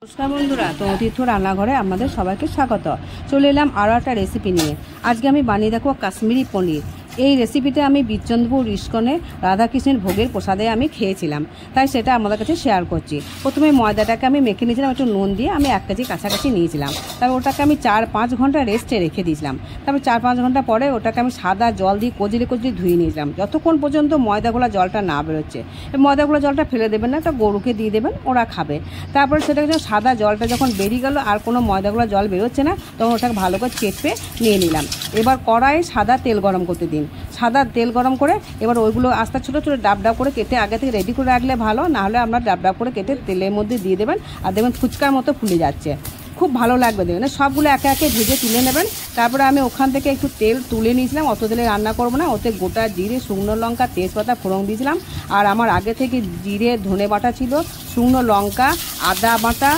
নমস্কার বন্ধুরা, তনুতীর্থ রান্নাঘরে আপনাদের সবাইকে স্বাগত। চলে এলাম আরও একটা রেসিপি নিয়ে। আজকে আমি বানিয়ে দেখো কাশ্মীরি পনির। এই রেসিপিটা আমি বীরচন্দ্রপুর ইস্কনে রাধাকৃষ্ণের ভোগের প্রসাদে আমি খেয়েছিলাম, তাই সেটা আমাদের কাছে শেয়ার করছি। প্রথমে ময়দাটাকে আমি মেখে নিয়েছিলাম, একটু নুন দিয়ে আমি 1 কেজি কাছাকাছি নিয়েছিলাম। তারপর ওটাকে আমি 4-5 ঘন্টা রেস্টে রেখে দিয়েছিলাম। তারপর 4-5 ঘন্টা পরে ওটাকে আমি সাদা জল দিয়ে কচলে কচলে ধুয়ে নিয়েছিলাম, যতক্ষণ পর্যন্ত ময়দাগুলো জলটা না বেরোচ্ছে। ময়দাগুলো জলটা ফেলে দেবেন না, একটা গরুকে দিয়ে দেবেন, ওরা খাবে। তারপরে সেটাকে সাদা জলটা যখন বেরিয়ে গেল আর কোনো ময়দাগুলো জল বেরোচ্ছে না, তখন ওটাকে ভালো করে চেপে নিয়ে নিলাম। এবার কড়াইয়ে সাদা তেল গরম করতে দিন। সাদা তেল গরম করে এবার ওইগুলো আস্তে ছোটো ছোটো ডাব ডাব করে কেটে আগে থেকে রেডি করে রাখলে ভালো, নাহলে আপনার ডাব ডাব করে কেটে তেলের মধ্যে দিয়ে দেবেন, আর দেখবেন ফুচকার মতো ফুলে যাচ্ছে, খুব ভালো লাগবে। দেখবেন সবগুলো একে একে ভেজে তুলে নেবেন। তারপরে আমি ওখান থেকে একটু তেল তুলে নিয়েছিলাম, অত তেলে রান্না করবো না। ওতে গোটা জিরে, শুকনো লঙ্কা, তেজপাতা ফোড়ন দিয়েছিলাম। আর আমার আগে থেকে জিরে ধনে বাটা ছিল, শুকনো লঙ্কা, আদা বাটা,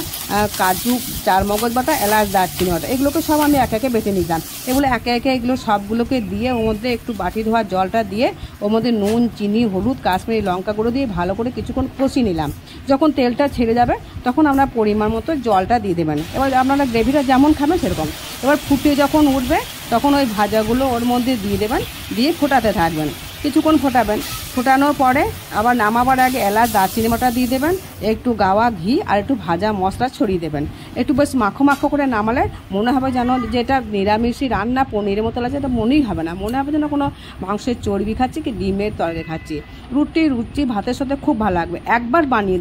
কাজু, চারমগজ বাটা, এলাচ, দারচিনি বাটা, এগুলোকে সব আমি একে একে বেটে নিলাম। এগুলো একে একে এগুলো সবগুলোকে দিয়ে ওর মধ্যে একটু বাটি ধোয়া জলটা দিয়ে ওর মধ্যে নুন, চিনি, হলুদ, কাশ্মীরি লঙ্কা গুঁড়ো দিয়ে ভালো করে কিছুক্ষণ কষিয়ে নিলাম। যখন তেলটা ছেড়ে যাবে তখন আপনার পরিমাণ মতো জলটা দিয়ে দেবেন। এবার আপনারা গ্রেভিটা যেমন খাবেন সেরকম। এবার ফুটে যখন উঠবে তখন ওই ভাজাগুলো ওর মধ্যে দিয়ে দেবেন, দিয়ে ফোটাতে থাকবেন, কিছুক্ষণ ফোটাবেন। ফোটানোর পরে আবার নামাবার আগে এলাচ, দারচিনি বাটা দিয়ে দেবেন, একটু গাওয়া ঘি আর একটু ভাজা মশলা ছড়িয়ে দেবেন। একটু বেশ মাখো মাখো করে নামালে মনে হবে যেন যেটা নিরামিষই রান্না, পনিরের মতো লাগছে, এটা মনেই হবে না, মনে হবে যেন কোনো মাংসের চর্বি খাচ্ছি কি ডিমের তরকারি খাচ্ছি। রুটি ভাতের সাথে খুব ভালো লাগবে, একবার বানিয়ে